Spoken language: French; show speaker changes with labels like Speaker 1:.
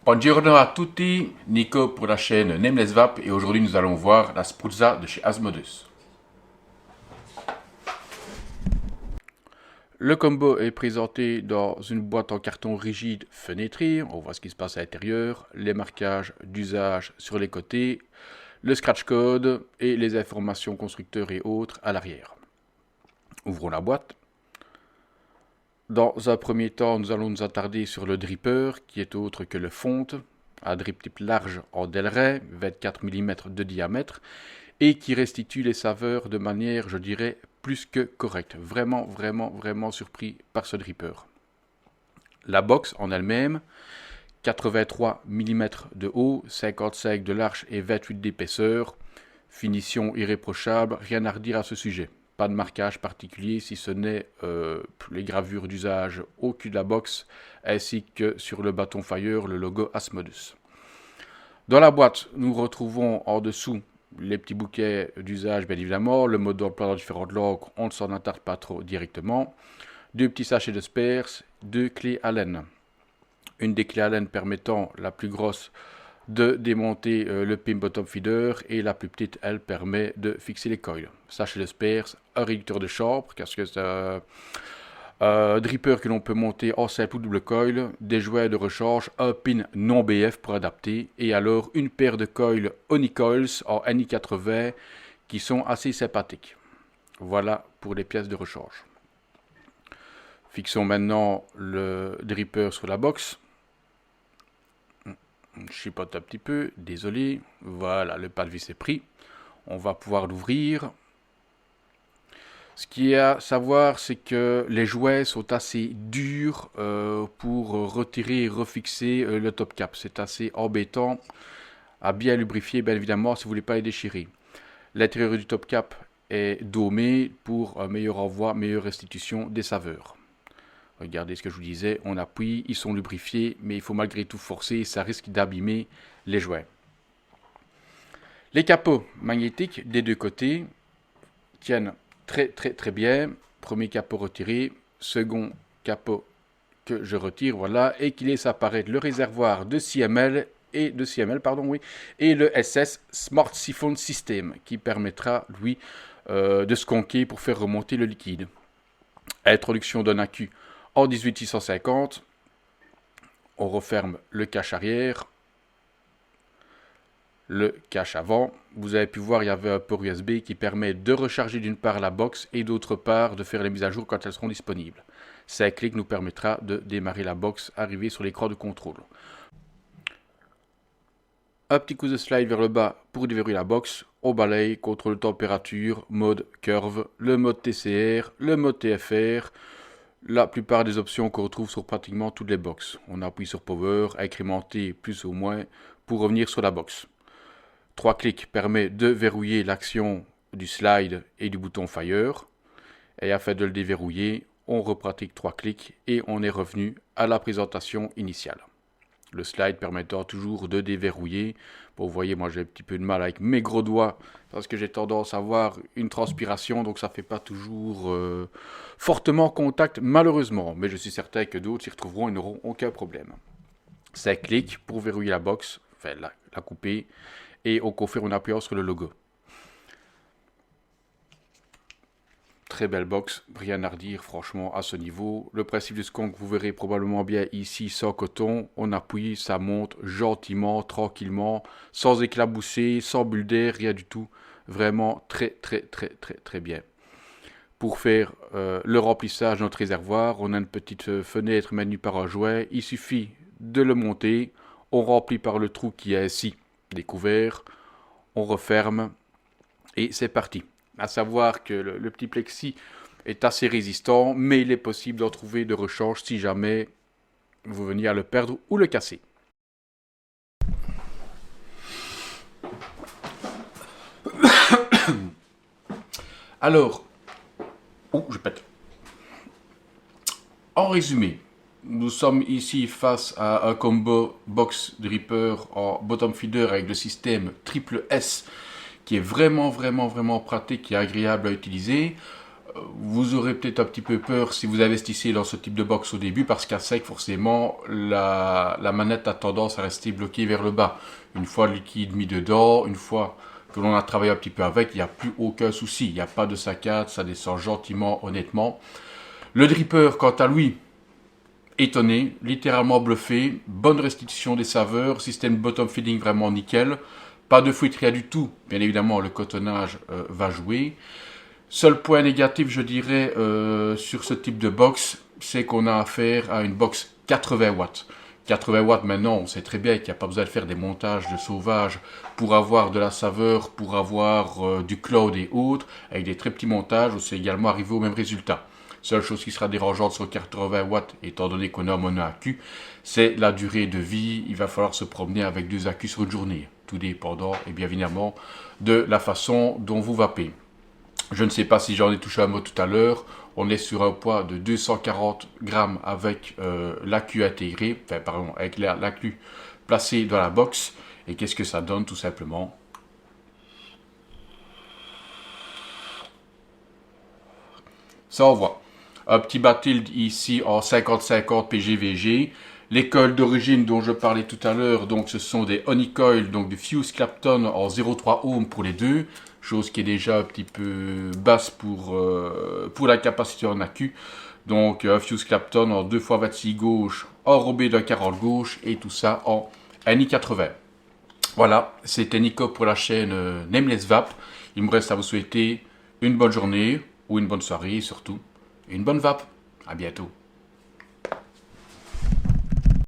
Speaker 1: Buongiorno a tutti, Nico pour la chaîne Nameless et aujourd'hui nous allons voir la spruzza de chez Asmodus. Le combo est présenté dans une boîte en carton rigide fenêtrée, on voit ce qui se passe à l'intérieur, les marquages d'usage sur les côtés, le scratch code et les informations constructeurs et autres à l'arrière. Ouvrons la boîte. Dans un premier temps, nous allons nous attarder sur le dripper, qui est autre que le fonte, à drip type large en Delray, 24 mm de diamètre, et qui restitue les saveurs de manière, je dirais, plus que correcte. Vraiment surpris par ce dripper. La box en elle-même, 83 mm de haut, 55 de large et 28 d'épaisseur, finition irréprochable, rien à redire à ce sujet. Pas de marquage particulier si ce n'est les gravures d'usage au cul de la box ainsi que sur le bâton Fire le logo Asmodus. Dans la boîte, nous retrouvons en dessous les petits bouquets d'usage bien évidemment, le mode d'emploi dans différentes langues, on ne s'en attarde pas trop directement, deux petits sachets de spares, deux clés Allen. Une des clés Allen permettant la plus grosse de démonter le pin bottom feeder et la plus petite elle permet de fixer les coils. Sachez le spares, un réducteur de chambre parce que c'est un dripper que l'on peut monter en simple ou double coil, des jouets de rechange, un pin non BF pour adapter et alors une paire de coils Onicoils en NI80 qui sont assez sympathiques. Voilà pour les pièces de rechange. Fixons maintenant le dripper sur la box. Je chipote un petit peu, désolé. Voilà, le pas de vis est pris. On va pouvoir l'ouvrir. Ce qu'il y a à savoir, c'est que les jouets sont assez durs pour retirer et refixer le top cap. C'est assez embêtant à bien lubrifier, bien évidemment, si vous ne voulez pas les déchirer. L'intérieur du top cap est domé pour un meilleur envoi, meilleure restitution des saveurs. Regardez ce que je vous disais, on appuie, ils sont lubrifiés, mais il faut malgré tout forcer, ça risque d'abîmer les jouets. Les capots magnétiques des deux côtés tiennent très bien. Premier capot retiré, second capot que je retire, voilà, et qu'il laisse apparaître le réservoir de 6 ml et le SS Smart Siphon System qui permettra lui de sconquer pour faire remonter le liquide. Introduction d'un accu en 18650, on referme le cache arrière, le cache avant. Vous avez pu voir, il y avait un port USB qui permet de recharger d'une part la box et d'autre part de faire les mises à jour quand elles seront disponibles. 5 clics nous permettra de démarrer la box, arriver sur l'écran de contrôle. Un petit coup de slide vers le bas pour déverrouiller la box. On balaye, contrôle température, mode curve, le mode TCR, le mode TFR. La plupart des options qu'on retrouve sur pratiquement toutes les boxes. On appuie sur Power, incrémenter plus ou moins pour revenir sur la box. 3 clics permet de verrouiller l'action du slide et du bouton Fire. Et afin de le déverrouiller, on repratique 3 clics et on est revenu à la présentation initiale. Le slide permettant toujours de déverrouiller. Bon, vous voyez, moi j'ai un petit peu de mal avec mes gros doigts parce que j'ai tendance à avoir une transpiration, donc ça ne fait pas toujours fortement contact, malheureusement. Mais je suis certain que d'autres s'y retrouveront et n'auront aucun problème. 5 clics pour verrouiller la box, enfin la couper, et on confirme en appuyant sur le logo. Très belle box, rien à redire franchement à ce niveau. Le principe du skunk, vous verrez probablement bien ici sans coton. On appuie, ça monte gentiment, tranquillement, sans éclabousser, sans bulle d'air, rien du tout. Vraiment très bien. Pour faire le remplissage de notre réservoir, on a une petite fenêtre menue par un jouet. Il suffit de le monter. On remplit par le trou qui est ici découvert. On referme et c'est parti. À savoir que le petit plexi est assez résistant, mais il est possible d'en trouver de rechange si jamais vous veniez à le perdre ou le casser. Alors, je pète. En résumé, nous sommes ici face à un combo box dripper en bottom feeder avec le système triple S qui est vraiment pratique et agréable à utiliser. vous aurez peut-être un petit peu peur si vous investissez dans ce type de box au début, parce qu'à sec, forcément, la manette a tendance à rester bloquée vers le bas. Une fois le liquide mis dedans, une fois que l'on a travaillé un petit peu avec, il n'y a plus aucun souci. Il n'y a pas de saccade, ça descend gentiment, honnêtement. Le dripper, quant à lui, étonné, littéralement bluffé, bonne restitution des saveurs, système bottom feeding vraiment nickel, pas de fuite, rien du tout. Bien évidemment, le cotonnage va jouer. Seul point négatif, je dirais, sur ce type de box, c'est qu'on a affaire à une box 80 watts. 80 watts, maintenant, on sait très bien qu'il n'y a pas besoin de faire des montages de sauvage pour avoir de la saveur, pour avoir du cloud et autres. Avec des très petits montages, on sait également arriver au même résultat. Seule chose qui sera dérangeante sur 80 watts, étant donné qu'on a un mono-accu, c'est la durée de vie. Il va falloir se promener avec 2 accus sur une journée, tout dépendant, et bien évidemment, de la façon dont vous vapez. Je ne sais pas si j'en ai touché un mot tout à l'heure. On est sur un poids de 240 grammes avec l'accu intégré, enfin pardon, avec l'accu placé dans la box. Et qu'est-ce que ça donne tout simplement? Ça envoie. Un petit Bathilde ici en 50-50 PGVG. Les coils d'origine dont je parlais tout à l'heure, donc ce sont des Honeycoil, donc du Fuse Clapton en 0,3 ohm pour les deux, chose qui est déjà un petit peu basse pour la capacité en accu. Donc un Fuse Clapton en 2 x 26 gauche, enrobé d'un 40 gauche, et tout ça en NI80. Voilà, c'était Nico pour la chaîne Nameless Vape. Il me reste à vous souhaiter une bonne journée, ou une bonne soirée, et surtout une bonne vape. À bientôt.